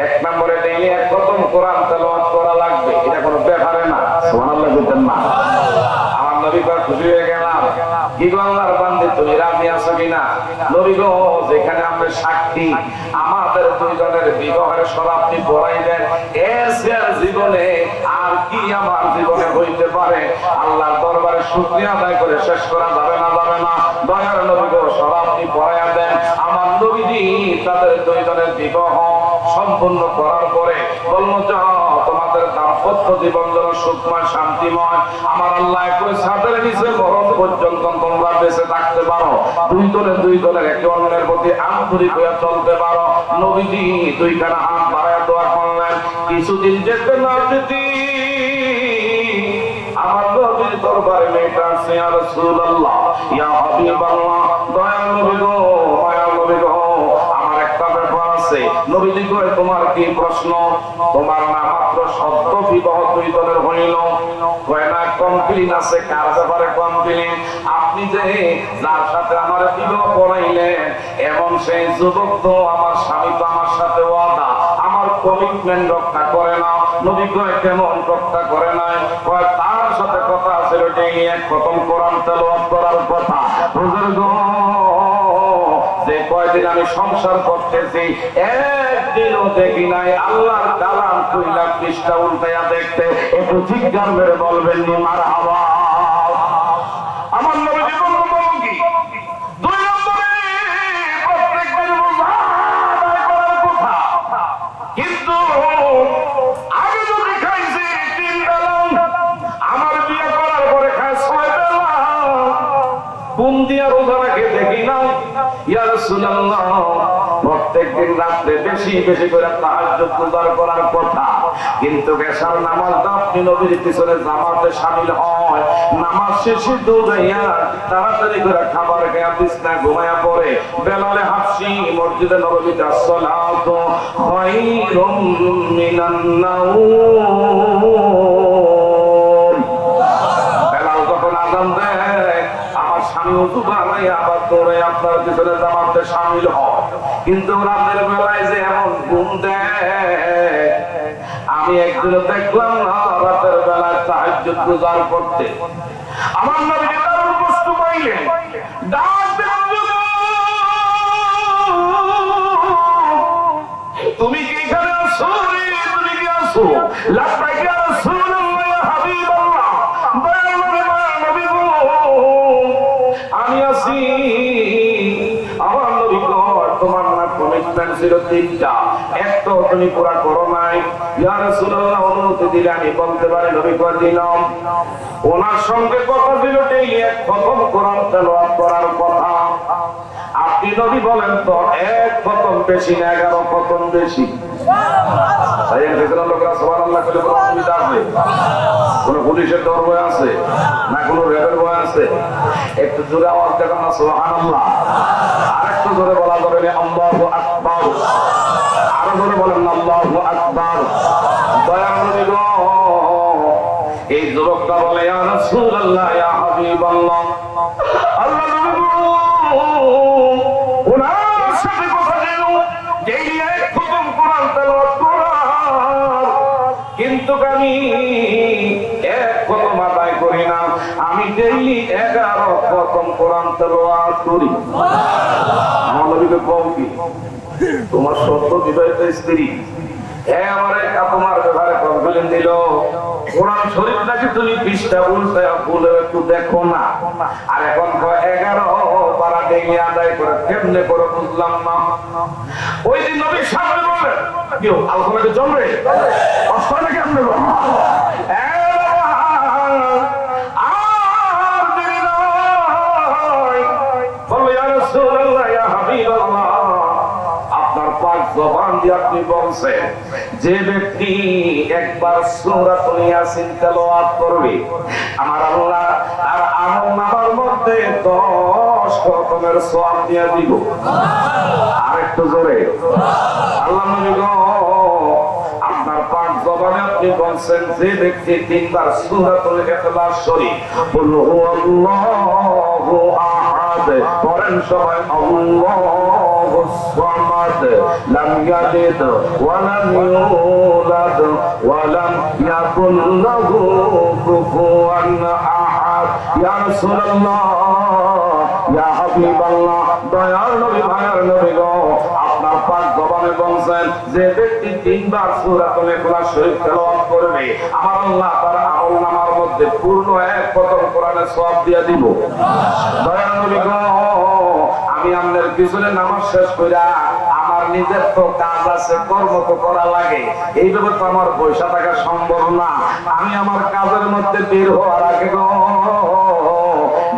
এক নম্বরে ডেইলি এক খতম কোরআন তেলাওয়াত করা লাগবে, এটা কোনো ব্যাপারে না। সুবহানাল্লাহ বলতেন না? আমার নবী পাক খুশি হয়ে গেলাম, কি গো আল্লাহর বান্দে তুমি রাজি আছো কিনা? নবী গো, যেখানে আমরা সাক্ষী আমাদের দুইজনের বিবাহের সব আপনি পড়াইলেন, এর জীবনে আর কি আমার জীবনে হইতে পারে? আল্লাহর দরবারে শুকরিয়া আদায় করে শেষ করা যাবে না, যাবে না। দয়ার নবী গো, সব আপনি পড়াইয়া দেন। আমার নবীজি তাদের দুইজনের বিবাহ সম্পূর্ণ করার পরে বলল, যাও তোমাদের দাম্পত্য জীবন যেন সুখময় শান্তিময়, আমার আল্লাহ একই ছাদের নিচে মরণ পর্যন্ত তোমরা বেঁচে থাকতে পারো, দুই দলের একে অন্যের প্রতি আন্তরিক হয়ে চলতে পারো। নবীজি দুইখানা হাত বাড়ায় দোয়া করলেন। কিছুদিন যেতে না যেতে আমার নবীর দরবারে মেয়েটা আছে, ইয়া রাসূলুল্লাহ, ইয়া হাবিবাল্লাহ, দয়াল নবী গো, মায়ার নবী গো, আমার একটা ব্যাপার আছে। নবীজি কয়, তোমার কি প্রশ্ন? তোমার না মাত্র সদ্য বিবাহ দুই দলের হইল, কয় না কমপ্লেইন আছে। কার ব্যাপারে কমপ্লেইন? আপনি যে যার সাথে আমার বিবাহ করাইলেন, এমন সেই যুবক তো আমার স্বামী তো আমার সাথে ওয়াদা, আমার কমিটমেন্ট রক্ষা করে না। নবী কয়, কেমন রক্ষা করে নাই? কয়, তার সাথে কথা ছিল যে এক খতম কোরআন তেলাওয়াত করার কথা। হুজুর গো, যে কয়দিন আমি সংসার করতেছি একদিনও দেখি নাই আল্লাহর কালাম কইলা পৃষ্ঠা উল্টাইয়া দেখতে। একটু চিৎকার মেরে বলবেন নি মারহাবা। আমার নবী বলল কি? দুই নম্বরে প্রত্যেকদিন রোজা আদায় করার কথা, কিন্তু আগে যদি খাইছে 3 বেলা, আমার বিয়ে করার পরে খায় 6 বেলা। কোন দিয়া রোজা রাখে দেখি না। ইয়া রাসূলুল্লাহ, প্রত্যেকদিন রাতে বেশি বেশি করে তাহাজ্জুদ গুজার করার কথা, কিন্তু এশার নামাজটা আপনি নবীর পিছনে জামাতে শামিল হয়, নামাজ শেষে দৌড়াইয়া তাড়াতাড়ি করে খাবার খেয়ে বিছনা ঘুমায়া পড়ে। বেলালে হাফসি মসজিদে নববীতে আসসালাতু খায়রুম মিনান নাওম, বেলাল যখন আযান দেয় আমার স্বামী ওযু বানাইয়া আবার দৌড়ে আপনার পিছনে জামাতে শামিল হয়। কিন্তু রাতের বেলায় যে এমন ঘুম দেয়, আমি একদিনও দেখলাম না রাতের বেলায় তাহাজ্জুদ গুজার করতে। আমার নবী দারুণ কষ্ট পাইলেন, ডাক দেন, তুমি কি এখানে আছো রে? তুমি কি আছো? লাব্বাইক ইয়া রাসূলুল্লাহ, ইয়া হাবিবাল্লাহ, দয়াল নবী, মায়ার নবী গো, আমি আছি। আমার নবী কয়, তোমার না কমিটমেন্ট ছিল 3টা, একটা তুমি পুরা করো নাই। ইয়া রাসূলুল্লাহ, অনুমতি দিলে আমি বলতে পারি। নবী কয়, দিলাম। ওনার সঙ্গে কথা ছিল এই এক খতম কোরআন তেলাওয়াত করার কথা। আপনি নবী বলেন তো, এক খতম বেশি না 11 খতম বেশি? তাই দেখলাম লোকরা সুবহানাল্লাহ বলে কোনো অসুবিধা আছে? কোন পুলিশের ডর ভয় আছে না? কোন রেবের ভয় আছে? একটু জোরে আওয়াজ দেখুন না, সুবহানাল্লাহ। আরেকটু জোরে বলা যাবে না, আল্লাহু আকবার। আরো জোরে বলেন না, আল্লাহু আকবার। দয়ার নবী গো, এই যুবকটা বলে, ইয়া রাসূলুল্লাহ, ইয়া হাবিবাল্লাহ, আল্লাহ নবী গো, ওনার সাথে কথা ছিল যে এক খতম কোরআন তেলাওয়াত করার, কিন্তু আমি এক খতম আদায় করি না, আমি ডেইলি 11 খতম কোরআন তেলাওয়াত করি। আমার নবীকে কও কি, তোমার সত্য বিবাহিত স্ত্রী আমারে তোমার ব্যাপারে কমপ্লেইন দিল, কোরআন শরীফ নাকি তুমি পৃষ্ঠা উল্টায়া ভুলে একটু দেখো না, আর এখন 11 পারা ডেইলি আদায় করে কেমনে করে বুঝলাম না। ওই দিন নবীর সামনে বললেন, কেউ আলোচনাকে জমবে কষ্ট হয় নাকি আপনি? আপনি বলছেন যে ব্যক্তি একবার সূরাতুল ইয়াসিন তেলাওয়াত করবে, আমার আল্লাহ আর আমল মধ্যে 10 খতমের সওয়াব দিয়ে দিব। আরেকটু জোরে আল্লাহ নবী গো, আপনার পাক জবানে আপনি বলছেন যে ব্যক্তি 3 বার সূরাতুল ইখলাস শরীফ, কুল হুয়াল্লাহু আহাদ, সামাদ পড়েন সবাই আল্লাহুস সামাদ লাম ইয়ালিদ ওয়া লাম ইউলাদ ওয়া লাম ইয়াকুল লাহু কুফুয়ান আহাদ ইয়া রাসূলুল্লাহ ইয়া হাবিবাল্লাহ দয়ার নবী ভাইয়ের নবী গো আপনার পাক জবানে বলছেন যে ব্যক্তি তিনবার সূরাতুল ইখলাস শরীফ তেলাওয়াত করবে আমার আল্লাহ তার আমলনামার মধ্যে পূর্ণ এক খতম কোরআনের সওয়াব দিয়ে দিব দয়ার নবী গো আমি আপনার পিছনে নামাজ শেষ কইরা আমার নিজের তো কাজ আছে কর্ম তো করা লাগে এইভাবে তো আমার পয়সা টাকা সম্ভব না আমি আমার কাজের মধ্যে বের হওয়ার আগে গো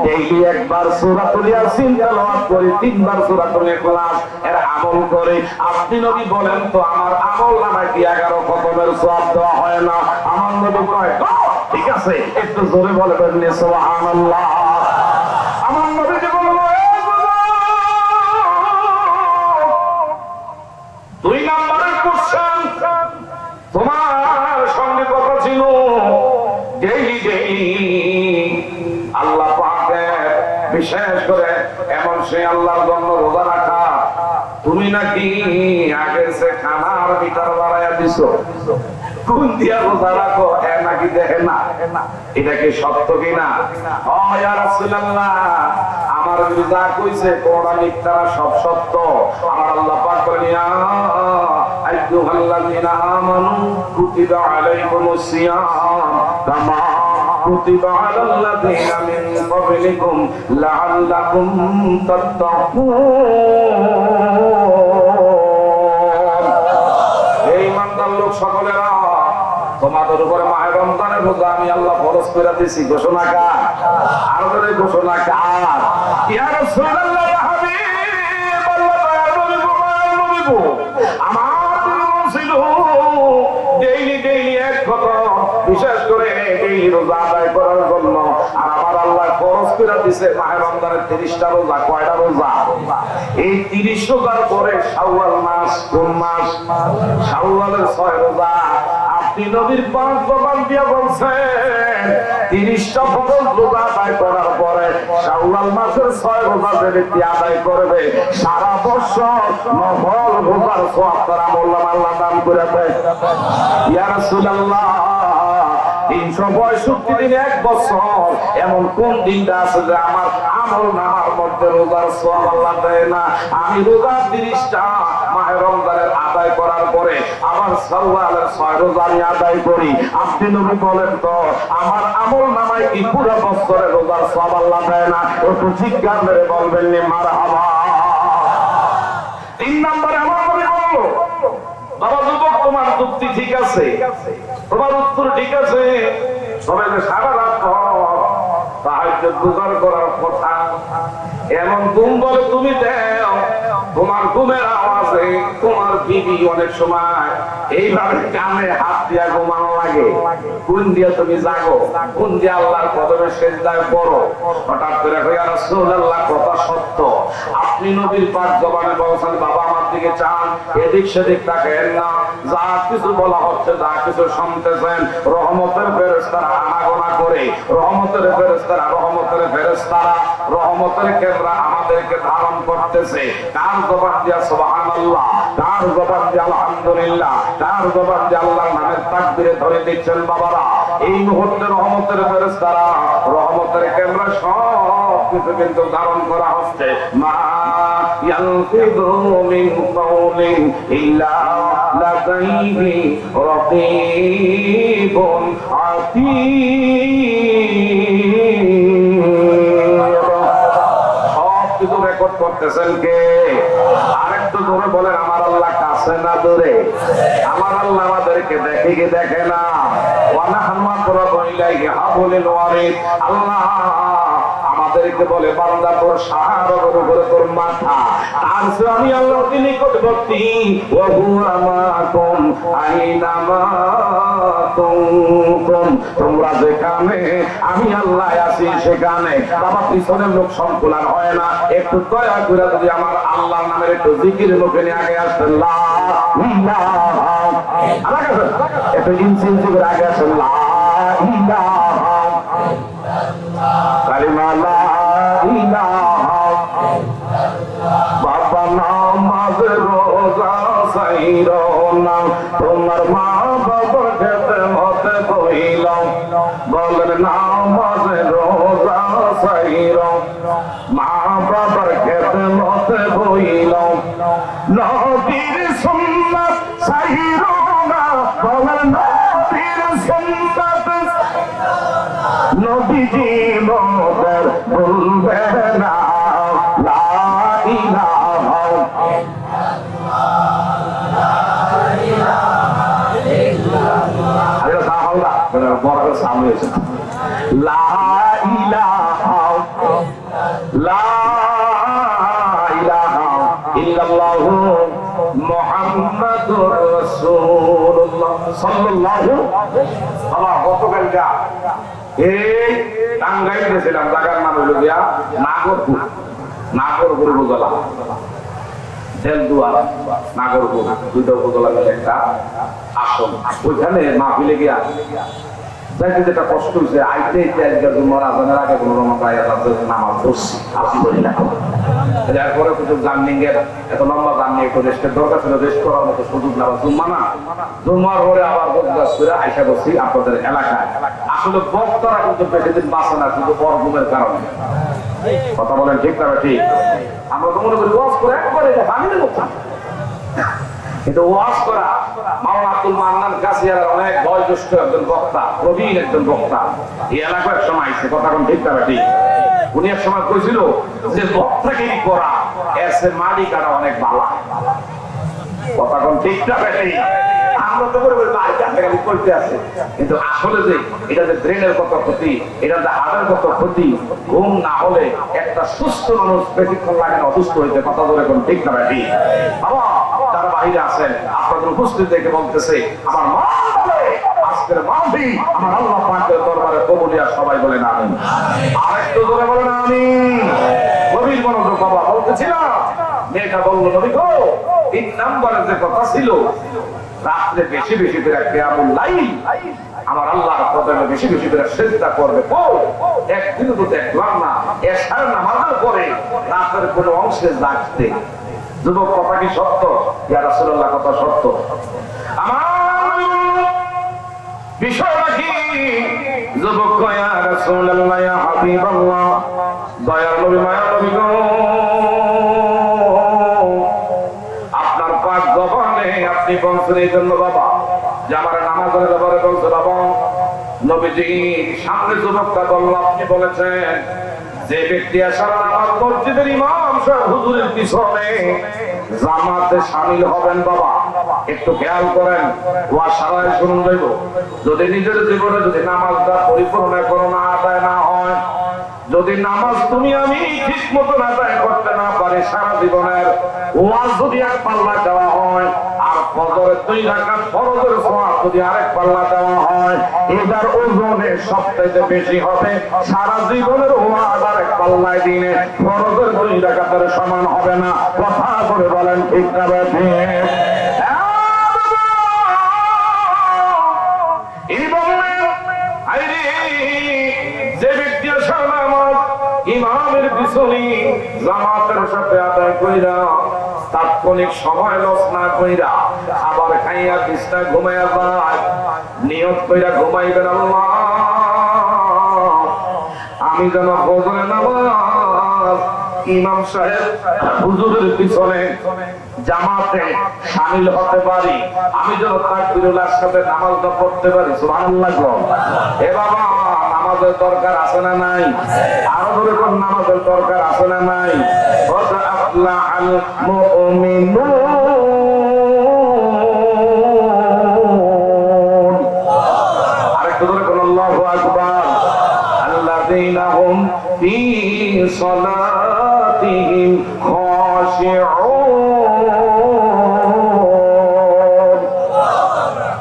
ডেইলি একবার সূরাতুল ইয়াসিন তেলাওয়াত করি তিনবার সূরাতুল ইখলাস এর আমল করে আপনি নবী বলেন তো আমার আমল নামায় কি 11 খতমের সওয়াব দেওয়া হয় না আমার নবী কয় ঠিক আছে একটু জোরে বলবেন সুবহানাল্লাহ আমার নবী যে বলল দুই নম্বরের কোশ্চেন তোমার সঙ্গে কথা ছিল ডেইলি আল্লাহ পাকের বিশেষ করে এমন সে আল্লাহর জন্য রোজা রাখা তুমি নাকি আগে সে খানার মিটার বাড়াইয়া দিছো কোন দিয়া রোজা রাখো নাকি দেখে না এটা কি সত্য কিনা ও ইয়া রাসূলুল্লাহ আমার যা কইছে কোরআন মিথ্যা সব সত্য আমার আল্লাহ পাক বলেন ইয়া আইয়ুহাল্লাযীনা আমানু কুতিবা আলাইকুমুস সিয়াম কামা কুতিবা আলাল্লাযীনা মিন ক্বাবলিকুম লাআল্লাকুম তাত্তাকুন এই ইমানদার লোক সকলেরা তোমাদের উপরে মাহে রমজানের রোজা আমি আল্লাহ ফরজ করে দিয়েছি ঘোষণা কার আর করে ঘোষণা কার ইয়া রাসূলুল্লাহ ইয়া হাবিবাল্লাহ নবী গো আমার ছিল ডেইলি এক খতম বিশেষ করে এই রোজা আদায় করার জন্য আর আমার আল্লাহ ফরজ করে দিয়েছে মাহে রমজানের 30টা রোজা কয়টা রোজা এই 30 রোজার পরে শাওয়াল মাস কোন মাস শাওয়ালের 6 রোজা আপনি নবীর পাঁচ জবান দিয়ে বলছেন 30টা ফরজ রোজা আদায় করার পরে শাওয়াল মাসের 6 রোজা যে ব্যক্তি আদায় করবে সারা বছর নফল রোজার সওয়াব তার আমলনামা আল্লাহ দান করে দেয় ইয়া রাসূলুল্লাহ 365 দিন এক বছর এমন কোন দিনটা আছে যে আমার আমলনামার মধ্যে রোজার সওয়াব আল্লাহ দেয় না আমি রোজা 30টা মাহে রমজানের আদায় করার পরে আবার শাওয়ালের 6 রোজা আমি আদায় করি আপনি নবী বলেন তো আমার আমলনামায় কি পুরো বছরের রোজার সওয়াব আল্লাহ দেয় না একটু জিজ্ঞাসা করে বলবেন নি মারহাবা 3 নম্বরে আমার নবী বলল বাবা যুবক তোমার যুক্তি ঠিক আছে তোমার উত্তর ঠিক আছে তবে সারা রাত তাহাজ্জুদ গুজার করার কথা এমন ঘুম বলে তুমি দেও তোমার ঘুমের আওয়াজে তোমার বিবি অনেক সময় এইভাবে কানে হাত দিয়া ঘুমানো লাগে কোন দিয়া তুমি জাগো কোন দিয়া আল্লাহর কদমে সেজদায় পড়ো হঠাৎ করে ইয়া রাসূলুল্লাহ কথা সত্য আপনি নবীর পাক জবানে বলছেন বাবা আমার দিকে চান এদিক সেদিক তাকায়েন না যা কিছু বলা হচ্ছে যা কিছু শুনতেছেন রহমতের ফেরেশতারা আনাগোনা করে রহমতের ফেরেশতারা রহমতের ক্যামেরা আমাদেরকে ধারণ করতেছে কার জবান দিয়া সুবহানাল্লাহ কার জবান দিয়া আলহামদুলিল্লাহ কার জবান দিয়া আল্লাহর নামের তাকবীরে ধরে দিচ্ছেন বাবারা এই মুহূর্তে রহমতের ফেরেশতারা রহমতের ক্যামেরা সব কিছু কিন্তু ধারণ করা হচ্ছে মা ইয়ালফিযু মিন কাওলিন ইল্লা লাদাইহি রাকীবুন আতীদ সব কিছু রেকর্ড করতেছেন কে আরেকটু জোরে বলেন আমার আল্লাহ কাছে না দূরে আমার আল্লাহ আমাদেরকে দেখে কি দেখে না ওয়ানাহনু আকরাবু ইলাইহি হাবলিল ওয়ারিদ আল্লাহ আমাদেরকে বলে বান্দা তোর সাহারার উপরে তোর মাথা আর আমি আল্লাহর নিকটবর্তী ওয়া হুয়া মাকুম আইনামা কুনতুম তোমরা যেখানে আমি আল্লাহ আছি সেখানে বাবা পিছনের লোক সংকুলান হয় না একটু দয়া করে যদি আমার আল্লাহর নামের একটু জিকির মুখে নিয়ে আগে আসেন লা ইলাহা একটু ইনসিনসি করে আগে আসেন লা ইলাহা কালিমা লা ইলাহা না তোমার মা বাবার খেতে মতে বইলাম বলেন নামাজ রোজা সাইরাম মা বাবার খেতে মতে বইলাম নবীর সুন্নাত সাইরাম না বলেন নবীর সুন্নাত নবীজি মোদের ভুলবে না লা ইলাহা আরে সাহাবা বড় সামনে এসে লা ইলাহা ইল্লাল্লাহু মুহাম্মাদুর রাসূলুল্লাহ সাল্লাল্লাহু আল্লাহ গতকালকা এই টাঙ্গাইল গেছিলাম জায়গার নাম হলো গিয়া নাগরপুর উপজেলা জেলদুয়ার নাগরপুর দুইটা উপজেলা মিলে একটা আসন ওইখানে মাহফিলে গিয়া যাইতে যেটা কষ্ট হয়েছে আইতে জুমার আজানের আগে কোনো নামাজ পড়ছি আলহামদুলিল্লাহ এরপরে কিছু জার্নিং এর এত লম্বা জার্নি একটু রেস্টের দরকার ছিল রেস্ট করার মতো সুযোগ না জুম্মা না জুম্মার পরে আবার বদলাস করে আইসা করছি আপনাদের এলাকায় আসলে বক্তারা কিন্তু বেশি দিন বাঁচে না কিন্তু বরগুমের কারণে কথা বলেন ঠিক না ঠিক আমরা তো মনে করি ওয়াজ করে একবারে এটা বানিয়ে করতাম কিন্তু ওয়াজ করা মাওলানা আব্দুল মান্নান গাছিয়ার অনেক বয়োজ্যেষ্ঠ একজন বক্তা প্রবীণ একজন বক্তা এই এলাকার সময় আইছে কথা কোন ঠিক না ঠিক উনি এক সময় কইছিল যে বক্তাগিরি করা এর সে মাটি কাটা অনেক ভালো কথা কোন ঠিক না ঠিক আমরা তো বলে বলি মাটি কাটা খালি করতে আছে কিন্তু আসলে যে এটা যে ব্রেনের কত ক্ষতি এটা যে হার্টের কত ক্ষতি ঘুম না হলে একটা সুস্থ মানুষ বেশিক্ষণ লাগে না অসুস্থ হইতে কথা বলে কোন ঠিক না ঠিক বাবা তার বাইরে আছেন আপনাদের উপস্থিত দেখে বলতেছে আমার মা বলে আজকের মাহফিল আমার আল্লাহ পাকের দরবারে কবুলিয়া সবাই বলেন আমিন আরেকটু জোরে বলেন আমিন গভীর মনোযোগ বাবা বলতেছিলাম মেয়েটা বলল নবী গো 3 নম্বরের যে কথা ছিল রাত্রে বেশি বেশি করে কিয়ামুল লাইল আমার আল্লাহর কদমে বেশি বেশি করে সিজদা করবে ও একদিনও তো দেখলাম না এশার নামাজের পরে রাতের কোন অংশে জাগতে যুবক কথা কি সত্য ইয়া রাসূলুল্লাহ কথা সত্য আমার বিষয়টা কি যুবক ইয়া রাসূলুল্লাহ ইয়া হাবিবাল্লাহ দয়ার নবী মায়ার নবী গো আপনার পাক জবানে আপনি বলছেন এই জন্য বাবা যে আমার নামাজের ব্যাপারে বলছে বাবা নবীজি সামনে যুবকটা বলল আপনি বলেছেন যে ব্যক্তি আসার নামাজ মসজিদের ইমাম সাহেব হুজুরের পিছনে জামাতে শামিল হবেন বাবা একটু খেয়াল করেন ওয়া সারায় শুনুন যাইব যদি নিজের জীবনে যদি নামাজটা পরিপূর্ণ করো না আদায় না হয় যদি নামাজ তুমি আমি ঠিক মতো আদায় করতে না পারি সারা জীবনের ওয়াজ যদি এক পাল্লা দেওয়া হয় আর ফজরের 2 রাকাত ফরজের সওয়াব যদি আরেক পাল্লা দেওয়া হয় এটার ওজনে সবচেয়ে বেশি হবে সারা জীবনের ওয়াজ আর এক পাল্লায় দিনে ফরজের 2 রাকাতের সমান হবে না কথা করে বলেন ঠিক না ঠিক এই বললেন আইরে যে ব্যক্তি নামাজ ইমামের পিছনে জামাতের সাথে আদায় কইরা তাৎক্ষণিক সময় লস না কইরা আবার খাইয়া বিছনা ঘুমাইয়া যায় নিয়ত কইরা ঘুমাইবেন আল্লাহ আমি যেন ফজরের নামাজ ইমাম সাহেব হুজুরের পিছনে জামাতে শামিল হতে পারি আমি যেন তাকবীরুল্লাহর সাথে নামাজটা পড়তে পারি সুবহানাল্লাহ এ বাবা নামাজের দরকার আছে না নাই আরো ধরে কোন নামাজের দরকার আছে না নাই কদ আফলাহাল মুমিনুন আরেকটু ধরে কোন আল্লাহু আকবার আল্লাযীনা হুম ফি সালাতিহিম খাশিউন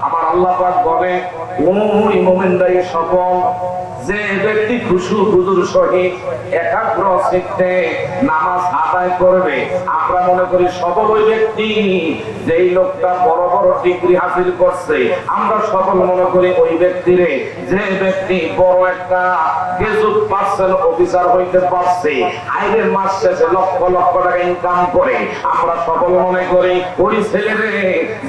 আমার আল্লাহ পাক বলে ওই মুমিনরাই সফল যে ব্যক্তি খুশু হুজুর সহিত একাগ্র চিত্তে নামাজ আদায় করবে, আমরা মনে করি সফল ওই ব্যক্তি। যেই লোকটা বড় বড় ডিগ্রি হাসিল করছে, আমরা সফল মনে করি ওই ব্যক্তিরে। যে ব্যক্তি বড় একটা গেজেট পার্সেল অফিসার হইতে পারছে, আইনের মাস শেষে লক্ষ লক্ষ টাকা ইনকাম করে, আমরা সফল মনে করি ওই ছেলেরে।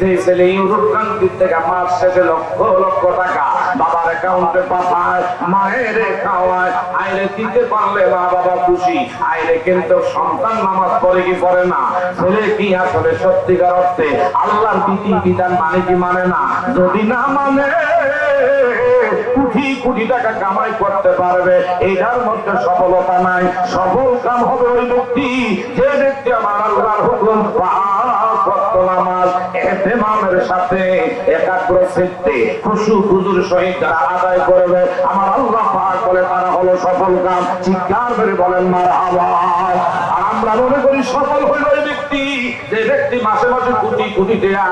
যে ছেলে ইউরোপ কান্ট্রি থেকে মাস শেষে লক্ষ লক্ষ টাকা বাবার অ্যাকাউন্টে পাঠায়, মায়ের খাওয়ায়, আইরে দিতে পারলে মা বাবা খুশি। আইরে কিন্তু সন্তান নামাজ পড়ে কি পড়ে না, ছেলে কি আসলে সত্যিকার অর্থে আল্লাহর বিধি বিধান মানে কি মানে না? যদি না মানে কোটি কোটি টাকা কামাই করতে পারবে, এটার মধ্যে সফলতা নাই। সফল কাম হবে ওই ব্যক্তি যে ব্যক্তি আমার আল্লাহর হুকুম নামাজ ইহতিমামের সাথে একাগ্র চিত্তে খুশু হুজুর সহিত যারা আদায় করবে, আমার আল্লাহ পাক বলে তারা হলো সফল কাম। চিৎকার করে বলেন মারহাবা। আর আমরা মনে করি সফল হইল ওই ব্যক্তি যে ব্যক্তি মাসে মাসে কোটি কোটি টাকা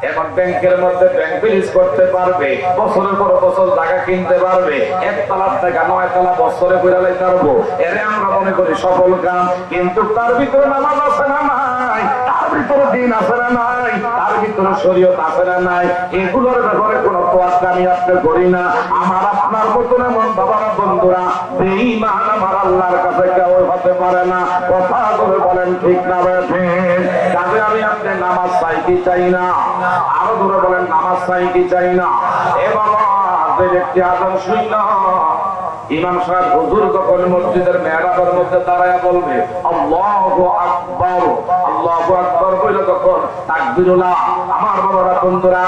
এখন ব্যাংকের মধ্যে ব্যাংক ব্যালেন্স করতে পারবে, বছরের পর বছর জায়গা কিনতে পারবে, একতলার টাকা 9 তলা বছরে বেড়ালে পারবো, এরে আমরা মনে করি সফল কাম। কিন্তু তার ভিতরে নামাজ আছে না নাই, তার ভিতরে দিন আছে না নাই, তার ভিতরে শরীয়ত আছে না নাই, এগুলোর ব্যাপারে কোনো তোয়াক্কা আমি আপনি করি না। আমার আপনার মতন এমন বাবারা বন্ধুরা বেঈমান আমার আল্লাহর কাছে কেউ হতে পারে না। কথা বলে বলেন ঠিক না বেঠে? কাজে আমি আপনি নামাজ চাই কি চাই না? আরো ধরে বলেন নামাজ চাই কি চাই না? এ বাবা, যে ব্যক্তি আযান শুনল, ইমাম সাহেব হুজুর যখন মসজিদের মেহরাবের মধ্যে দাঁড়ায়া বলবে আল্লাহু আকবার, আল্লাহু আকবার বলে যখন তাকবীরুল্লাহ, আমার বাবারা বন্ধুরা,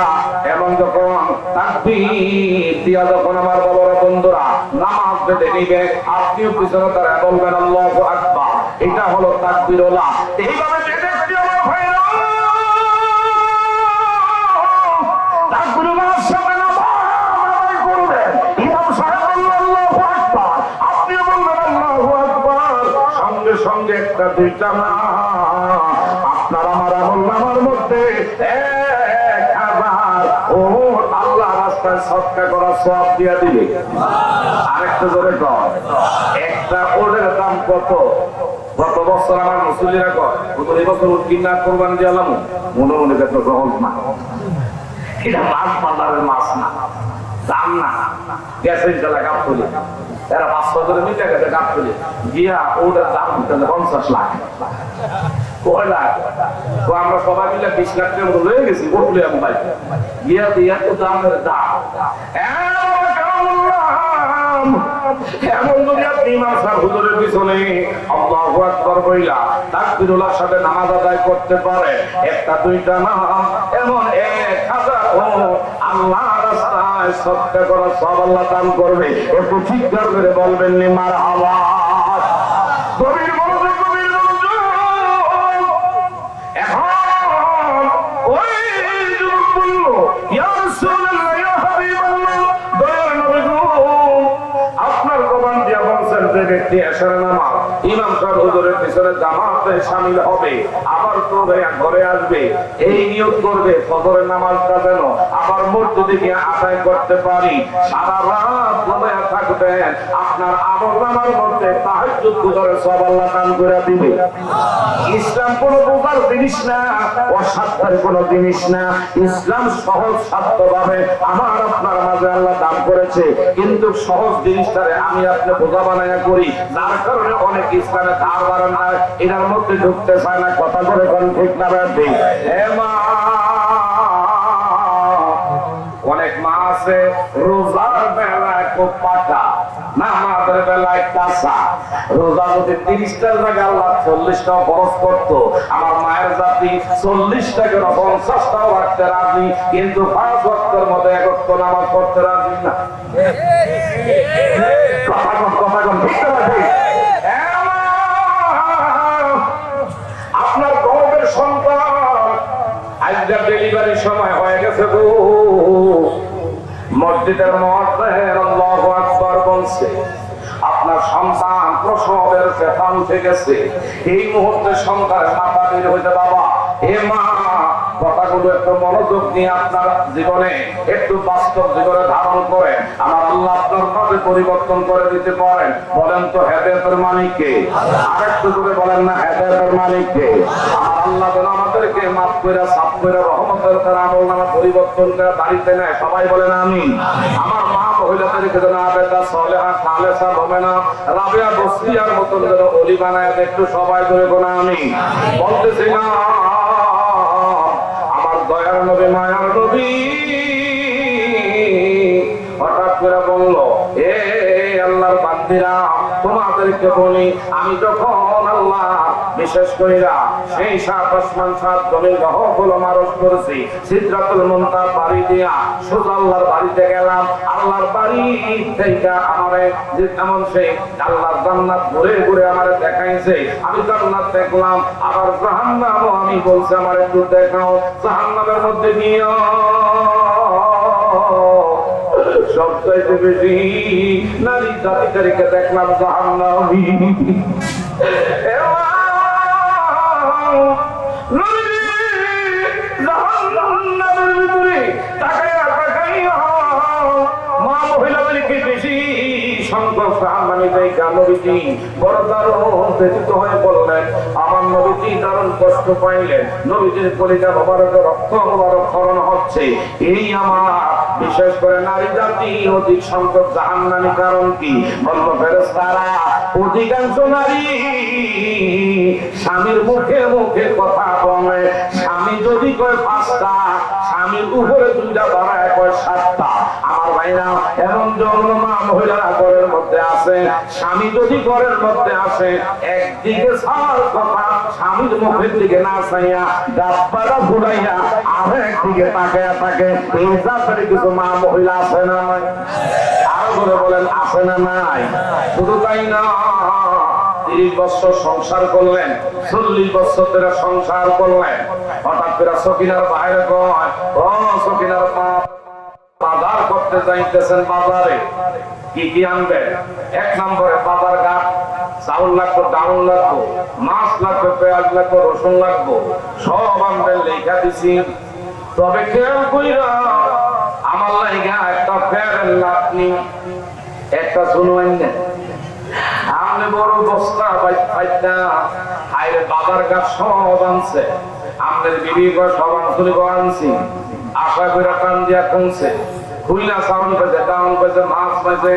এবং যখন তাকবীর দিয়া যখন আমার বাবারা বন্ধুরা নামাজ বেঁধে নিবে, আপনিও পিছনে দাঁড়ায়া বলবেন আল্লাহু আকবার। এটা হলো তাকবীরুল্লাহ। এইভাবে যে ব্যক্তি আমার ভাইরা তাকবীরুল্লাহ সামনে নামাজ করবে, ইমাম সাহেব আল্লাহু আকবার, আপনিও বলবেন আল্লাহু আকবার, সঙ্গে সঙ্গে একটা দুইটা না, আপনার আমার আমল মধ্যে 1000 ও আল্লাহ রাস্তায় সদকা করা সওয়াব দিয়া দিবে। আরেকটা জোরে কর, একটা ওটের দাম কত? গত বছর আমার মুসল্লিরা কয় এই বছর কিনা কোরবানি দিলাম, মনে মনে কত সহজ না, এটা মাছ বাজারের মাছ না, দাম না, গ্যাসের জ্বালা গাপ তুলে এরা 500 করে মিটে গেছে গাপ তুলে গিয়া ওটার দাম দিতে 50 লাখ, কয় লাখ? আমরা সবাই মিলে 20 লাখ টাকা রয়ে গেছি, উঠলে আমি ভাই গিয়া দিয়া তো দামের দাম এমন যদি আপনি ইমাম সাহেব হুজুরের পিছনে আল্লাহু আকবার বইলা তাকবীরুল্লাহর সাথে নামাজ আদায় করতে পারে, একটা দুইটা না, এমন 1000 আল্লাহ রাস্তায় সদকা করা সব আল্লাহ দান করবে। একটু চিৎকার করে বলবেন নি মারহাবা। গভীর মনোযোগ, গভীর মনোযোগ। এখন ওই যুবক বলল ইয়া রাসূলুল্লাহ, ইয়া হাবিবাল্লাহ, দয়ার নবী গো, আপনার জবান দিয়া বলছেন যে ব্যক্তি এশার নামাজ ইমাম সাহেব হুজুরের পিছনে জামাতে শামিল হবে, আবার তো ঘরে আসবে, এই নিয়ত করবে ফজরের নামাজটা যেন আবার মসজিদে গিয়ে আদায় করতে পারি, সারা রাত ঘুমিয়ে থাকবেন, আপনার আমলনামার মধ্যে তাহাজ্জুদ গুজারের সওয়াব আল্লাহ দান করে দিবে। ইসলাম কোন বোঝার জিনিস না, অসাধ্যের কোন জিনিস না। ইসলাম সহজ সাধ্য ভাবে আমার আপনার মাঝে আল্লাহ দান করেছে, কিন্তু সহজ জিনিসটারে আমি আপনি বোঝা বানায়া করি, যার কারণে অনেক ইসলামে ধার বাড়ান না, এটার মধ্যে ঢুকতে চায় না। কথা বলে কোন ঠিক না ব্যাধি? অনেক মা আছে রোজার বেলায় খুব পাকা, নামাজের বেলায় কাঁচা। রোজা যদি 30টা জায়গা আল্লাহ 40টা খরচ করতো, আমার মায়ের জাতি 40টা কেন 50টাও রাখতে রাজি, কিন্তু 5 ওয়াক্তের মধ্যে 1 ওয়াক্ত নামাজ পড়তে রাজি না। আপনার গর্বের সন্তান আজকে ডেলিভারির সময় হয়ে গেছে গো, মসজিদের মুয়াজ্জিন আল্লাহু আকবার বলছে, আপনার সন্তান প্রসবের ব্যথা উঠে গেছে, এই মুহূর্তে সন্তানের মাথা বের হইতে, বাবা হে মা কথাগুলো একটু মনোযোগ দিয়ে আপনার জীবনে একটু বাস্তব জীবনে ধারণ করে আমার আল্লাহ আপনার কাছে পরিবর্তন করে দিতে পারেন। বলেন তো হেদায়েতের মালিক কে? আরেকটু করে বলেন না, হেদায়েতের মালিক কে? আমার আল্লাহ যেন আমাদেরকে মাফ করে সাফ করে রহমতের দ্বারা আমলনামা পরিবর্তন করে বাড়িতে নেয়। সবাই বলেন আমিন। আমার মা মহিলাদেরকে যেন আবেদা সলেহা খালেসা ভমেনা রাবেয়া বসরিয়ার মতন যেন ওলি বানায় একটু সবাই ধরে গোনা আমিন। বলতেছি না আমার দয়ার নবী মায়ার নবী হঠাৎ করে বললো, এ আল্লাহর বান্দিরা তোমাদেরকে বলি, আমি যখন আল্লাহ বিশেষ কইরা সেই 7 আসমান 7 জমিন গ্রহগুলো মারজ করেছি, সিদরাতুল মুনতাহা পাড়ি দিয়া সোজা আল্লাহর বাড়িতে গেলাম। আল্লাহর বাড়ি থেকে আমারে যে এমন সেই আল্লাহর জান্নাত ঘুরে ঘুরে আমারে দেখাইছে। আমি জান্নাত দেখলাম, আবার জাহান্নামও আমি বলছি আমার একটু দেখাও। জাহান্নামের মধ্যে গিয়া সবচাইতে বেশি নারী জাতিদেরকে দেখলাম জাহান্নামী। জাহান্নামের ভিতরে তাকাইয়া তাকাইয়া মা মহিলাদেরকে বেশি সংখ্যক জাহান্নামী দেখা নবীজি বড় দারুণ ব্যথিত হয়ে বললেন। আমার নবীজি দারুণ কষ্ট পাইলেন। নবীজির কলিজা মোবারক রক্ত মোবারক ক্ষরণ হচ্ছে। এই আমার বিশেষ করে নারী জাতি অধিক সংখ্যক জাহান্নামী কারণ কি? বলল ফেরেশতারা অধিকাংশ নারী স্বামীর মুখে মুখে কথা বলে। স্বামী যদি কয় 5টা, স্বামীর উপরে 2টা বাড়ায় কয় 7টা। আমার ভাইরা এমন জন্য মা মহিলারা ঘরের মধ্যে আছে, স্বামী যদি ঘরের মধ্যে আসে একদিকে সার কথা স্বামীর মুখের দিকে না চাইয়া ডাব্বাটা ঘুরাইয়া আরেক দিকে তাকায়া থাকে। এই জাতের কিছু মা মহিলা আছে না নাই? আরো করে বলেন আছে না নাই? শুধু তাই না, 30 বছর সংসার করলেন, 40 বছর ধরে সংসার করলেন। হঠাৎ করে সকিনার বাইরে কয়, ও সকিনার বাপ, বাজার করতে যাইতেছেন, বাজারে কি কি আনবেন? 1 নম্বরে বাজার ঘাট, চাউল লাগবে, ডাউল লাগবে, মাছ লাগবে, পেঁয়াজ লাগবে, রসুন লাগবে, সব আনবেন লেখা দিছি। তবে খেয়াল কইরা আমার লাইগা একটা ফেরেন লাটনি একটা শুনুন না। আপনি বড় বস্তা পাইতা আইরে বাজার ঘাট সব আনছে। আপনার বিবি সব আনছি, আশা করে টান দিয়া কমছে, খুইলা চাউল পাইছে, ডাউন পাইছে, মাছ পাইছে,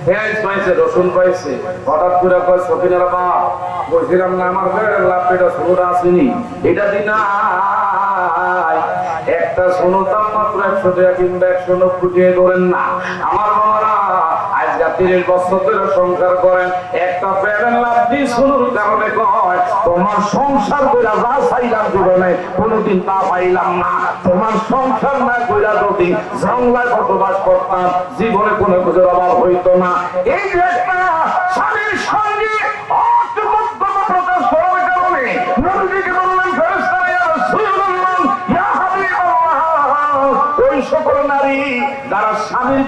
পেঁয়াজ পাইছে, রসুন পাইছে। হঠাৎ করে কয় সকিনার বাপ, বলছিলাম না আমার ফেরেন লাটনিটা শুনুটা আসেনি, এটা দিন একটা শুনুতাম মাত্র 100 টাকা কিংবা 190 দিয়ে ধরেন না। আমার বাবারা আজকে 30 বছর ধরে সংসার করেন, একটা ফেরেন লাটনি শুনুর কারণে কয় তোমার সংসার কইরা যা চাইলাম জীবনে কোনোদিন তা পাইলাম না। তোমার সংসার না কইরা যদি জঙ্গলায় বসবাস করতাম জীবনে কোনো কিছুর অভাব হইতো না। এই যে একটা স্বামীর সঙ্গে অর্থমগ্ন প্রকাশ করার কারণে নবীজিকে বললেন ফেরেশতারা ইয়া রাসূলুল্লাহ ইয়া হাবিবাল্লাহ, ওই সকল নারী যারা স্বামীর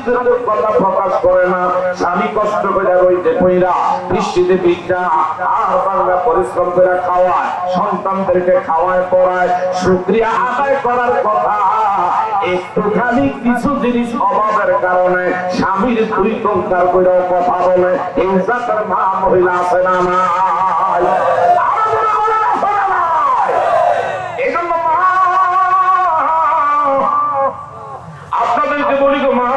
কথা প্রকাশ করে না, স্বামী কষ্ট করে রইতে কইরা বৃষ্টিতে ভিজা আর বাংলা পরিশ্রম করে খাওয়ায়, সন্তানদেরকে খাওয়ায় পড়ায়, শুকরিয়া আদায় করার কথা একটুখানি কিছু জিনিস অভাবের কারণে স্বামীর দুই টঙ্কার কইরাও কথা বলে। এই জাতের মা মহিলা আছে না নাই? আপনাদেরকে বলি গো মা,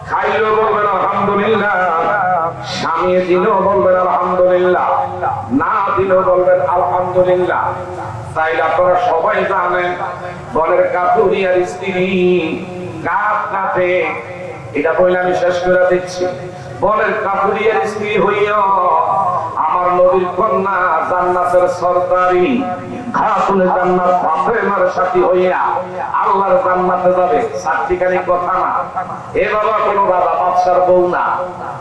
খাইলেও বলবেন আলহামদুলিল্লাহ, স্বামী দিলেও বলবেন আলহামদুলিল্লাহ, না দিলেও বলবেন আলহামদুলিল্লাহ। তাই আপনারা সবাই জানেন বলের কাতুরিয়ার স্ত্রী কাঠ কাটে, এটা বলে আমি শেষ করে দিচ্ছি। বলের কাতুরিয়ার স্ত্রী হইয়া আমার নবীর কন্যা জান্নাতের সরদারি খাতুনে জান্নাত ফাতেমার সাথী হইয়া আল্লাহর জান্নাতে যাবে। সাক্ষীকারী কথা না। এ বাবা কোনো রাজা বাদশার বউ না,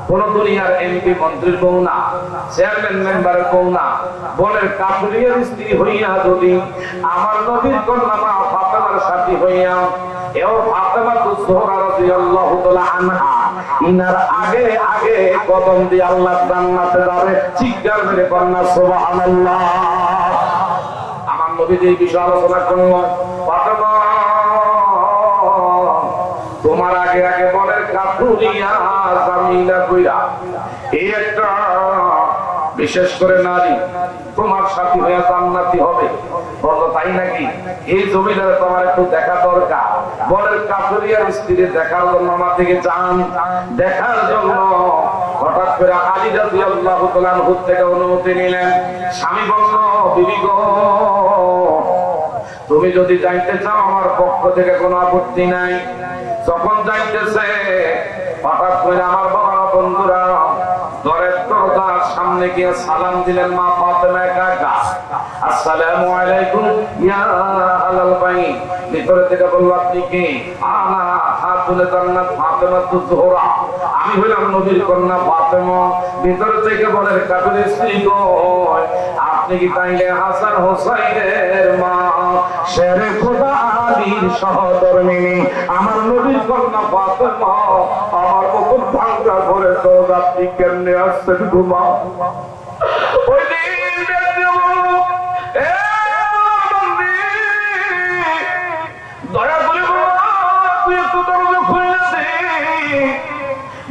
কোন দুনিয়ার এমপি মন্ত্রীর বউ না, চেয়ারম্যান মেম্বারের বউ না। বলের কাতুরিয়ার স্ত্রী হইয়া যদি আমার নবীর কন্যা মা ফাতেমার সাথী হইয়া এও ফাতেমা জোহরা রাদিয়াল্লাহু তাআলা আনহা ইনার আগে আগে কদম দিয়ে আল্লাহ জান্নাতে যাবে। চিৎকার করে কন্যা সুবহানাল্লাহ। আমার নবীজি এই বিষয়ে আলোচনা করলেন। ফাতেমা তোমার আগে আগে বলের কাতুরিয়া জামিলা কইরা এই একটা বিশেষ করে নারী তোমার সাথী হয়ে জান্নাতি হবে। বলো তাই নাকি? এই জমিদারে তোমার একটু দেখা দরকার। বলের কাতুরিয়ার স্ত্রী দেখার জন্য আমার দিকে যান। দেখার জন্য হঠাৎ করে আলী রাদিয়াল্লাহু তাআলা আনহু থেকে অনুমতি নিলেন। স্বামী বলল, বিবি গো, তুমি যদি যাইতে চাও আমার পক্ষ থেকে কোনো আপত্তি নাই। যখন যাইতেছে হঠাৎ করে আমার বাবা বন্ধুরা ঘরের দরজার সামনে গিয়ে সালাম দিলেন। মা ফাতেমা কাকা, আসসালামু আলাইকুম ইয়া আলাল বাইত। ভিতরে থেকে বলল, আপনি কি? আনা খাতুনে জান্নাত ফাতেমাতুজ জোহরা, আমি হইলাম নবীর কন্যা ফাতেমা। ভিতরে থেকে বলে, কাকুরের স্ত্রী কই? আপনি কি তাইলে হাসান হোসাইনের মা, শেরে খোদা আলীর সহধর্মিণী, আমার নবীর কন্যা ফাতেমা? আমার মুকুট ভাঙ্গা করে তো আপনি কেমনে আসছেন ঘুমা? ওই দিন দয়া করে তুই একটু দরজা খুলে দে।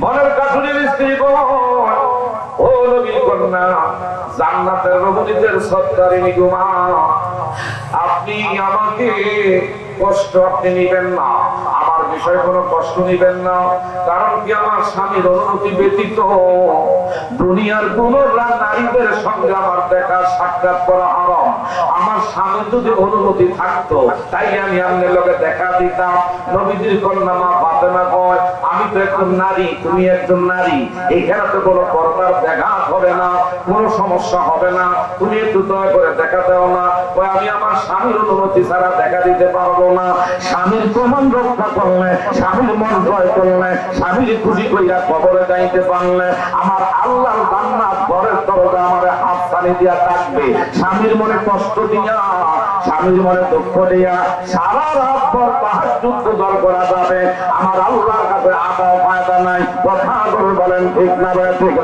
বনের কাঠুরের স্ত্রী ও নবীর কন্যা, জান্নাতের রমণীদের সত্তারিণী গুমা, আপনি আমাকে কষ্ট আপনি নিবেন না, আমার বিষয়ে কোনো কষ্ট নিবেন না। কারণ কি, আমার স্বামীর অনুমতি ব্যতীত দুনিয়ার কোন নারীদের সঙ্গে আমার দেখা সাক্ষাৎ করা হারাম। আমার স্বামীর যদি অনুমতি থাকতো তাই আমি আপনার লোকে দেখা দিতাম। নবীজির কন্যা মা ফাতেমা কয়, আমি তো একজন নারী, তুমি একজন নারী, এখানে তো কোনো পর্দার দেখা হবে না, কোনো সমস্যা হবে না, তুমি একটু দয়া করে দেখা দাও না। আমি আমার স্বামীর অনুমতি ছাড়া দেখা দিতে পারবো না। স্বামীর প্রমাণ রক্ষা করলে, স্বামীর মন জয় করলে, স্বামীর খুশি কইরা কবরে যাইতে পারলে আমার আল্লাহর জান্নাত ঘরের দরজা আমার হাত ছাড়ি দিয়া থাকবে। স্বামীর মনে কষ্ট দিয়া, স্বামীর মনে দুঃখ দিয়া সারা রাত ভর তাহাজ্জুদ গুজার করা যাবে। আমার আল্লাহর কাছে আদা ফায়দা নাই। কথা করে বলেন ঠিক না? ঠিক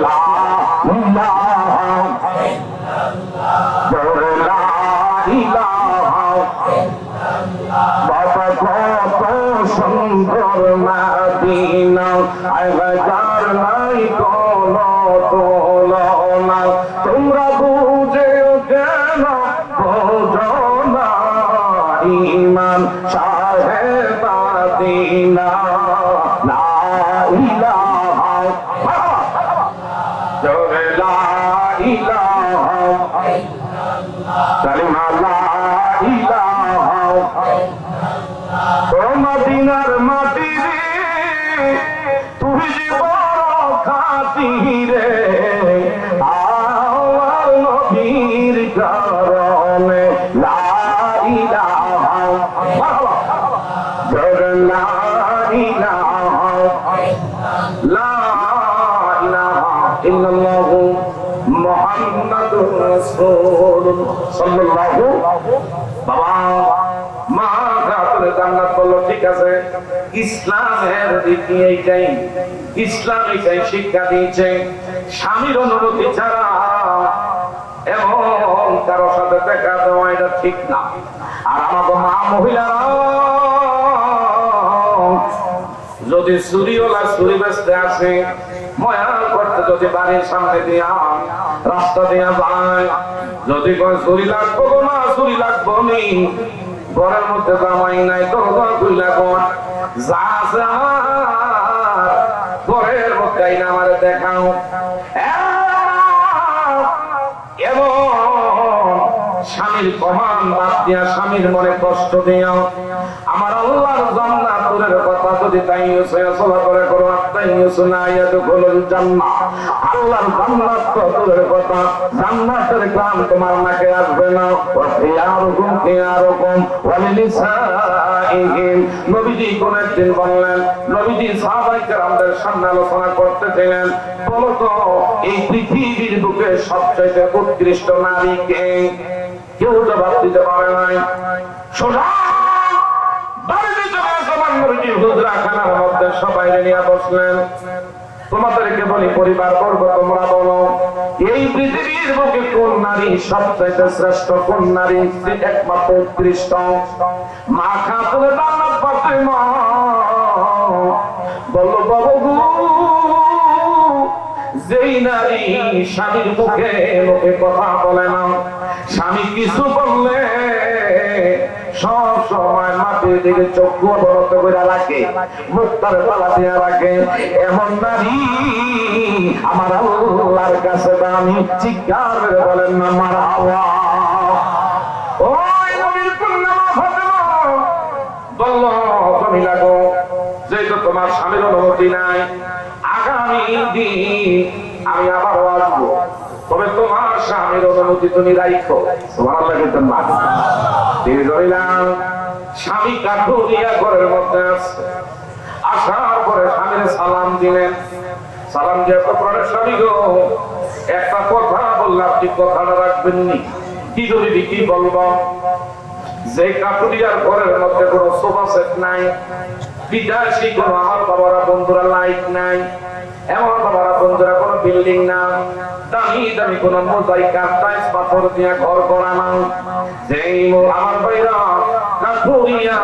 না? বাবা কত সুন্দর মদিনা, আগার নাই কোন তুলনা, তোমরা বুঝেও কেন বোঝো না, ইমান সাহেব মদিনা, লা ইলাহা জোরে লা ইলাহা কালিমা লা ইলাহা। ও মদিনার মাটি রে, তুই যে বড় খাঁটি রে, আমার নবীর কারণে লা ইলাহা জোরে লা ইলাহা লা ইলাহা ইল্লাল্লাহু মুহাম্মাদুর রাসূলুল্লাহ সাল্লাল্লাহু। বাবা মা খাতুনে জান্নাত বলল, ঠিক আছে, ইসলামের রীতি এইটাই, ইসলাম এইটাই শিক্ষা দিয়েছে, স্বামীর অনুমতি ছাড়া এবং কারোর সাথে দেখা দেওয়া এটা ঠিক না। আর আমাদের মা মহিলারা যদি চুরিওয়ালা চুরি বেচতে আসে, ময়া করতে যদি বাড়ির সামনে দিয়া রাস্তা দিয়া যায়, যদি কয় চুরি লাগবো না, চুরি লাগবো নি, ঘরের মধ্যে জামাই নাই, দরজা খুইলা কোন যা যা ঘরের মধ্যে আইনা আমারে দেখাও। এবং স্বামীর প্রমাণ বাদ দিয়া, স্বামীর মনে কষ্ট দিয়া আমার আল্লাহর জান্নাতের কথা যদি তাই চলা করে করো, তাই না ইয়াদখুলুল জান্নাহ, আল্লাহর জান্নাত দূরের কথা, জান্নাতের গ্রাম তোমার নাকে আসবে না। ওয়া খিয়ারুকুম খিয়ারুকুম ওয়া লিনিসাইহিম। নবীজি কোন একদিন বললেন, নবীজি সাহাবায়ে কেরামদের সামনে আলোচনা করতেছিলেন, বলো তো এই পৃথিবীর বুকে সবচেয়ে উৎকৃষ্ট নারী কে? কেউ জবাব দিতে পারে নাই। সোজা বাড়িতে চলে আসলেন, নবীজি হুজরা খানার মধ্যে সবাই নিয়ে বসলেন। তোমাদেরকে বলি পরিবার বর্গ, তোমরা বলো এই পৃথিবীর বুকে কোন নারী সবচেয়ে শ্রেষ্ঠ, কোন নারী একমাত্র উৎকৃষ্ট? মা খাতুনে জান্নাত ফাতেমা বলো বাবু, যেই নারী স্বামীর মুখে মুখে কথা বলে না, স্বামী কিছু বললে সব সময় মাটির দিকে চক্ষু অবরত করে রাখে, মুক্তার তালা দিয়ে রাখে, এমন নারী আমার আল্লাহর কাছে দামি। চিৎকার করে বলেন না মারহাবা। ওই নবীর কন্যা মা ফাতেমা বলল, তুমি লাগো, যেহেতু তোমার স্বামীর অনুমতি নাই, আগামী দিন আমি আবার আসবো, তবে তোমার স্বামীর অনুমতি তুমি রাখো। সুবহানাল্লাহ বলতেন না? স্বামী কাঠুরিয়া ঘরের মধ্যে আসছে, আসার পরে স্বামীর সালাম দিলেন। সালাম দিয়ে পরে, স্বামী গো, একটা কথা বললে আপনি কথাটা রাখবেন নি। কি যদি কি বলবো? যে কাঠুরিয়ার ঘরের মধ্যে কোনো সোফা সেট নাই, বিদেশি কোনো আমার বাবারা বন্ধুরা লাইট নাই, এমন বাবারা বন্ধুরা কোনো বিল্ডিং না, দামি দামি কোন মোজাইক টাইলস পাথর দিয়ে ঘর করা না, যেই আমার ভাইরা কাঠুরিয়া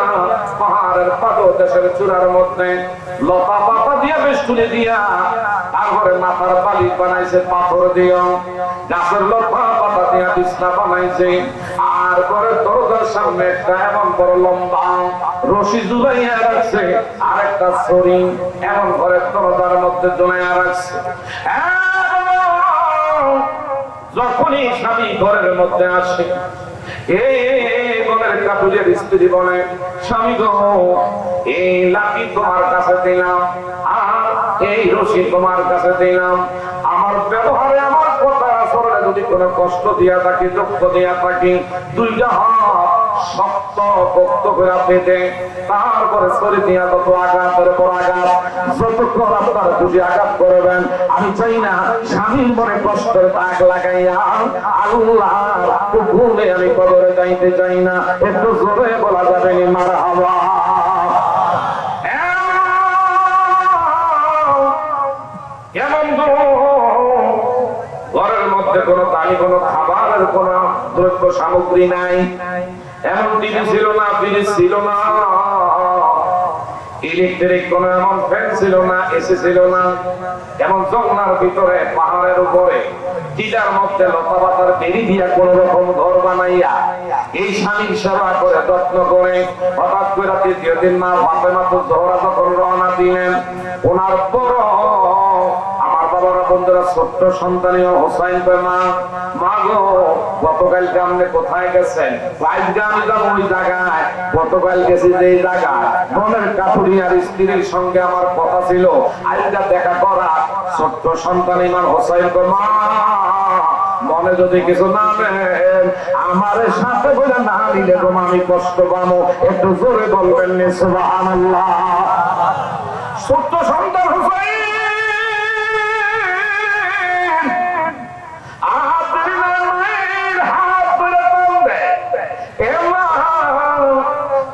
পাহাড়ের পাদদেশের চূড়ার মধ্যে লতা পাতা দিয়ে বেষ্টনী দিয়া, তারপরে মাথার বালিশ বানাইছে পাথর দিয়া, গাছের লতা পাতা দিয়া বিছনা বানাইছে, আর ঘরের দরজার সামনে একটা এমন বড় লম্বা রশি ঝুলাইয়া রাখছে, আর একটা ছড়ি এমন ঘরের দরজার মধ্যে ঝুলাইয়া রাখছে। যখনই স্বামী ঘরের মধ্যে আসে, এই বনের কাঠুরিয়ার স্ত্রী বলে, স্বামী গো, এই লাঠি তোমার কাছে দিলাম, আর এই রশি তোমার কাছে দিলাম, আমার ব্যবহারে আমার কথা আচরণে যদি কোনো কষ্ট দিয়া থাকি, দুঃখ দিয়া থাকি, দুইটা হাত শক্ত ভক্ত করে পেতে, তারপরে শরীর দিয়া যত আঘাতের পর আঘাত, যতক্ষণ আপনার খুশি আঘাত করবেন, আমি চাই না স্বামীর মনে কষ্টের দাগ লাগাইয়া আল্লাহর হুকুমে আমি কবরে যাইতে চাই না। একটু জোরে বলা যাবে নি মারহাবা। কেমন ঘরের মধ্যে কোনো দামি কোনো খাবারের কোন দ্রব্য সামগ্রী নাই, এমন টিভি ছিল না, ফ্রিজ ছিল না, ইলেকট্রিক কোন এমন ফ্যান ছিল না, এসি ছিল না, এমন জঙ্গলার ভিতরে পাহাড়ের উপরে টিলার মধ্যে লতা পাতার বেরি দিয়া কোন রকম ঘর বানাইয়া এই স্বামীর সেবা করে যত্ন করে, হঠাৎ করে তৃতীয় দিন মা ফাতেমা তো জোহরা যখন রওনা দিলেন, ওনার বড় আমার বাবারা বন্ধুরা ছোট্ট সন্তানীয় হোসাইন মা, মা গো, গতকালকে আপনি কোথায় গেছেন? আজকে আমি যাবো ওই জায়গায়, গতকাল গেছি যে জায়গায়, মনের কাঠুরিয়ার স্ত্রীর সঙ্গে আমার কথা ছিল, আজকে দেখা করা। ছোট্ট সন্তান ইমাম হোসাইন মা, মনে যদি কিছু না নেন, আমার সাথে করে না নিলে তোমার আমি কষ্ট পাবো। একটু জোরে বলবেন সুবহানাল্লাহ। ছোট্ট সন্তান হোসাইন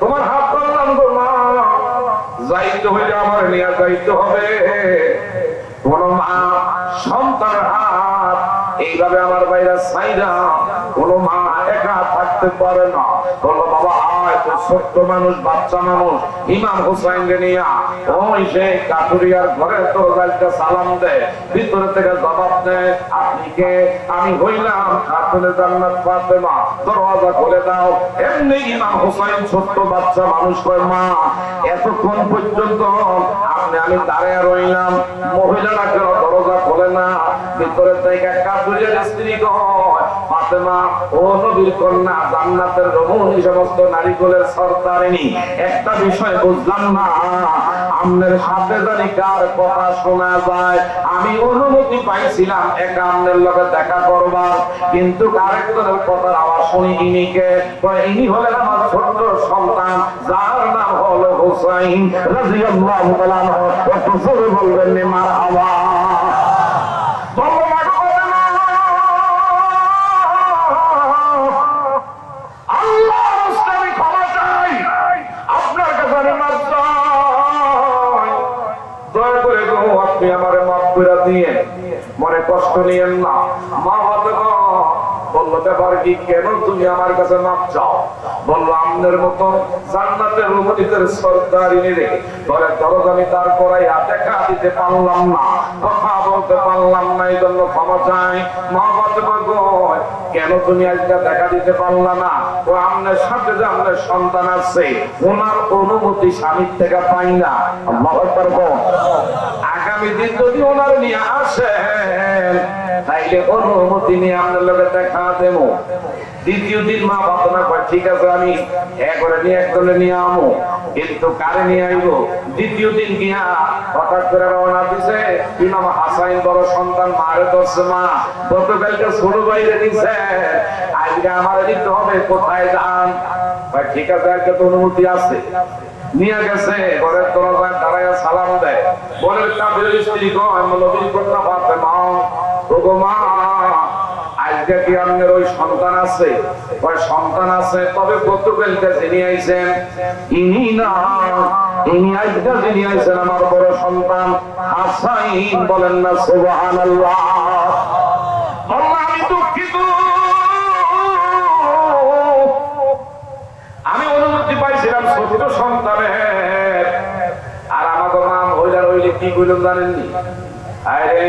তোমার হাত ধরলাম গো মা, যাইতে হইলে আমার নিয়ে যাইতে হবে। কোন মা সন্তানের হাত এইভাবে আমার বাইরে সাইরা কোন মা একা থাকতে পারে না। বললো বাবা হয়তো ছোট্ট মানুষ, বাচ্চা মানুষ, ইমাম হুসাইনকে নিয়া ওই সে কাঠুরিয়ার ঘরের দরজায় সালাম দেয়, ভিতরে থেকে জবাব দেয়, আপনি কে? আমি হইলাম খাতুনে জান্নাত ফাতেমা, দরওয়াজা খুলে দাও। এমনি ইমাম হুসাইন ছোট্ট বাচ্চা মানুষ কয়, মা এতক্ষণ পর্যন্ত আমি দাঁড়িয়ে রইলাম, মহিলারা কেন দরজা খোলে না? ভিতরে থেকে কাঠুরিয়ার স্ত্রী কয়, ফাতেমা ও নবীর কন্যা, জান্নাতের রমণী, সমস্ত নারীকুলের সর্দারিনী, একটা বিষয় বুঝলাম না, আপনার সাথে জানি কার কথা শোনা যায়। আমি অনুমতি পাইছিলাম একা আপনার লগে দেখা করবার, কিন্তু আরেকজনের কথার আওয়াজ শুনি, ইনিকে? ইনি হলেন আমার ছোট্ট সন্তান, যার নাম হলো হুসাইন রাদিয়াল্লাহু তাআলা আনহু। একটু জোরে বলবেন নি মারহাবা। আপনি আমারে মাফ দিয়ে মনে কষ্ট নিয়েন না। মা বাবা বললো ব্যাপার কি, কেন তুমি আমার কাছে মাপ চাও? বললো আমনের মতো জান্নাতের রুমতিদের সরদারিনী রে ঘরের দরজা আমি তার করাইয়া দেখা দিতে পারলাম না, কথা বলতে পারলাম না, এই জন্য ক্ষমা চাই। মা বাবা কেন তুমি আজকে দেখা দিতে পারলা না? ও আমনের সাথে যে আমনের সন্তান আছে ওনার অনুমতি স্বামীর থেকে পাই না। আল্লাহু আকবার। আগামী দিন যদি ওনার নিয়ে আসেন তাইলে অনুমতি নিয়ে আপনার লোকের দেখা দেবো। দ্বিতীয় দিন মা বাবা না কয় ঠিক আছে আমি একবারে নিয়ে একদলে নিয়ে আমো, কিন্তু কারে নিয়ে আইবো? দ্বিতীয় দিন গিয়া হঠাৎ করে রওনা দিছে ইমাম হাসাইন বড় সন্তান মারে ধরছে, মা গতকালকে ছোট বাইরে দিছে, আজকে আমার দিতে হবে, কোথায় যান? ঠিক আছে আজকে তো অনুমতি আছে। নিয়ে গেছে ঘরের দরজায় দাঁড়ায় সালাম দেয়। বোনের কাফের স্ত্রী কয় নবীর কন্যা ফাতেমা, ওগো মা আজকে কি আপনার ওই সন্তান আছে? কয় সন্তান আছে, তবে গতকালকে যিনি আইছেন ইনি না, ইনি আজকে যিনি আইছেন আমার বড় সন্তান হাসাইন। বলেন না সুবহানাল্লাহ। আল্লাহ আমি দুঃখিত, আমি অনুমতি পাইছিলাম ছোট সন্তানের, আর আমাদের নাম হইলা রইলে কি কইলাম জানেননি? আরে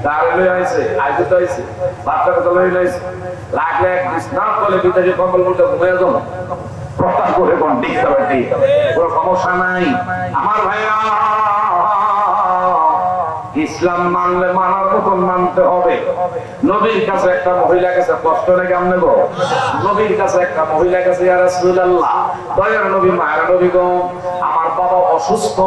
তার লই আইছে, আইছে তো আইছে, বাচ্চাকে তো লই আইছে, লাগলে এক বিছনা বলে বিদেশি কম্বল মুঠে ঘুমিয়ে যাবো, কথা করে কোন ঠিক হবে, কোনো সমস্যা নাই। আমার ভাইয়া ইসলাম মানলে মানার মতন মানতে হবে। নবীর কাছে একটা মহিলা গেছে, কষ্ট নাকি আমনে গো? নবীর কাছে একটা মহিলা গেছে, ইয়া রাসূলুল্লাহ দয়ার নবী মায়ের নবী গো আমার বাবা অসুস্থ,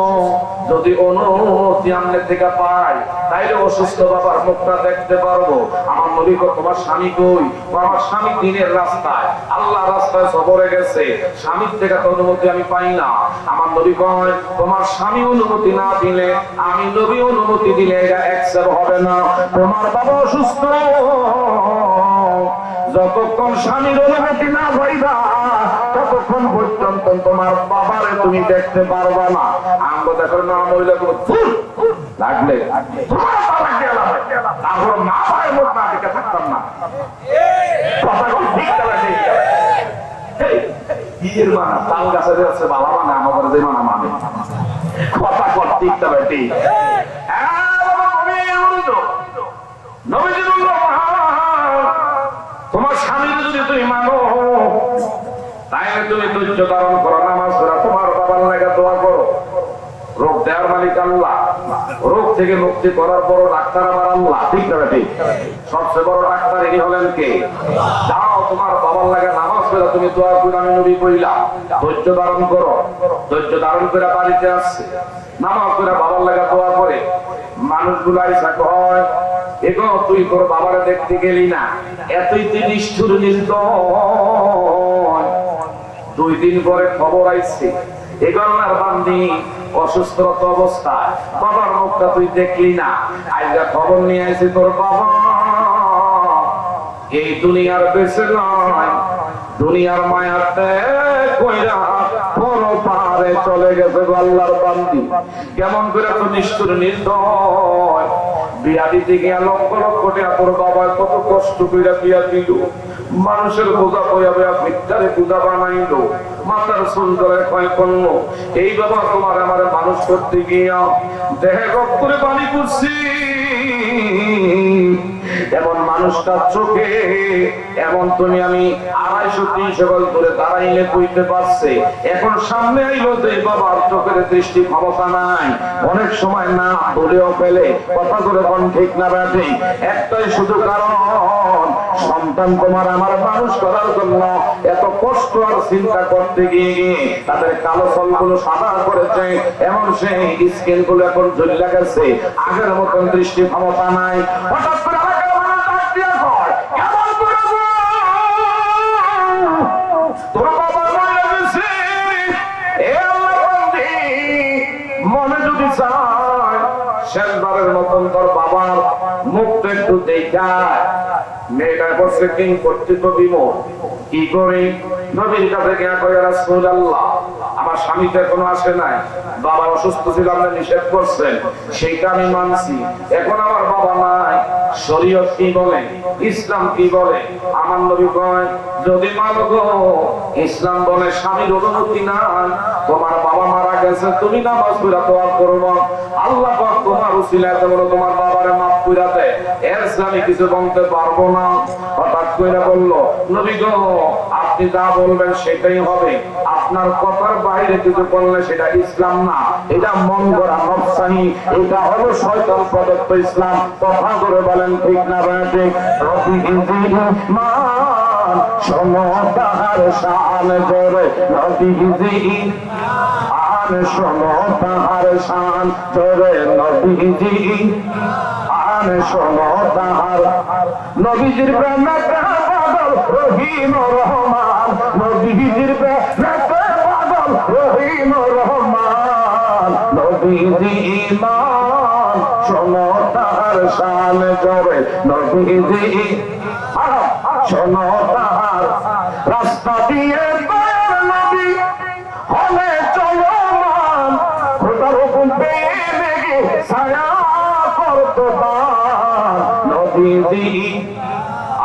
যদি অনুমতি আমনে থেকে পাই তাইলে অসুস্থ বাবার মুখটা দেখতে পারবো। আমার নবী গো তোমার স্বামী কই? আমার স্বামী দিনের রাস্তায় আল্লাহ রাস্তায় সফরে গেছে, স্বামীর থেকে তো অনুমতি আমি পাই না। আমার নবী কয় তোমার স্বামী অনুমতি না দিলে আমি নবী অনুমতি দিলে এটা অ্যাকসেপ্ট হবে না। তোমার বাবা অসুস্থ, যতক্ষণ স্বামীর অনুমতি না পাইবা ততক্ষণ পর্যন্ত তোমার বাবারে তুমি দেখতে পারবা না। আঙ্গ দেখার নাম হইলে লাগলে তোমার বাবা গেলাম, তারপর মা ভাইয়ের মত না দিকে থাকতাম না। কথা কোন ঠিক লাগে? বিয়ের মানা তাল গাছে যাচ্ছে বাবা মানে আমাদের যে মানা মানে, কথা কর ঠিক তবে ঠিক। তোমার স্বামী যদি তুমি মানো তাইলে তুমি ধৈর্য ধারণ করো, নামাজ পড়ো, তোমার বাবার লাগা দোয়া করো। রোগ দেওয়ার মালিক আল্লাহ, রোগ থেকে মুক্তি করার বড় ডাক্তার আমার আল্লাহ, ঠিক না ঠিক? সবচেয়ে বড় ডাক্তার ইনি হলেন কে? যাও তোমার বাবার লাগা নামাজ পড়ো, তুমি দোয়া করে আমি নবী কইলাম, ধৈর্য ধারণ করো। ধৈর্য ধারণ করে বাড়িতে আসছে, নামাজ পড়ে বাবার লাগা দোয়া করে মানুষগুলো আইসা কয় এগো তুই তোর বাবারে দেখতে গেলি না, এতই তুই নিষ্ঠুর নির্দয়। 2 দিন পরে খবর আইছে এগোল্লার বান্দি অসুস্থত অবস্থায়, বাবার মুখটা তুই দেখলি না, আইজা খবর নিয়ে আইছে তোর বাবা এই দুনিয়ার বেঁচে নয়, দুনিয়ার মায়াতে কইরা পরপারে চলে গেছে। আল্লাহর বান্দি কেমন করে তো নিষ্ঠুর নির্দয়, বিয়া দিতে গিয়া লক্ষ লক্ষ টাকা তোর বাবা কত কষ্ট কইরা বিয়া দিল, মানুষের বোঝা বয়াবে ভিতরে পূজা বানাইলো, মাথার সুন্দরে কয় করলো এই বাবা তোমার আমার মানুষ করতে গিয়া দেহে গপ করে পানি করছি। এমন মানুষটার চোখে এমন তুমি আমি 250-300 গজ ধরে দাঁড়াইলে কইতে পারছে, এখন সামনে আইলো যে বাবার চোখের দৃষ্টি ক্ষমতা নাই, অনেক সময় না বলেও ফেলে, কথা করে কোন ঠিক না ব্যাঠে। একটাই শুধু কারণ সন্তান তোমার আমার মানুষ করার জন্য এত কষ্ট আর চিন্তা করতে গিয়ে তাদের কালো ফলগুলো সাদা করেছে, এমন সেই স্কিন গুলো এখন ঝুলে গেছে, আগের মতন দৃষ্টি ক্ষমতা নাই। হঠাৎ করে মনে যদি চায় শেষবারের মতন তোর বাবার মুখটা একটু দেখায়, মেয়েটা বসে কিং করতে তো বিমোর কি করে নবীর কাছে গিয়া কয় রাসূলুল্লাহ আমার স্বামী তো এখনো আসে নাই, বাবা অসুস্থ ছিল, আপনি নিষেধ করছেন, সেইটা আমি মানছি। এখন আমার বাবা নাই, শরীয়ত কি বলে, ইসলাম কি বলে? আমার নবী কয়, যদি মানো গো ইসলাম বলে স্বামীর অনুমতি নাই, তোমার বাবা মারা গেছে, তুমি নামাজ পড়া দোয়া করবো, আল্লাহ পাক তোমার উসিলায় বলো তোমার বাবারে মাফ কইরা দেয়, এর আমি কিছু বলতে পারবো না। হঠাৎ কইরা বলল, নবী গো আপনি যা বলবেন সেটাই হবে, আপনার কথার বাইরে কিছু বললে সেটা ইসলাম না, এটা মন গড়া নফসানি, এটা হলো শয়তান প্রদত্ত ইসলাম। কথা করে বলেন ঠিক না ঠিক? রবি মান সমতার শান জোরে, রবি আন সমতার শান জোরে, নবীজি আন সমতার। নবীজির প্রেমে পাগল রহিম রহমান, নবীজির প্রেমে পাগল রহিম রহমান, নবীজি ইমান সমতার শান জোরে, নবীজি সমতার। রাস্তা দিয়ে নবী হলে চলমান, খোদার হুকুম পেয়ে লেগে ছায়া করতো দান, নবীজি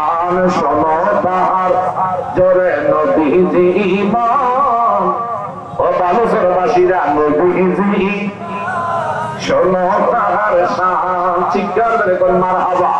আন সমতার জোরে, নবীজি ইমান। ও বালুচর বাসীরা, নবীজি সমতার শান। চিৎকার করে মারহাবা।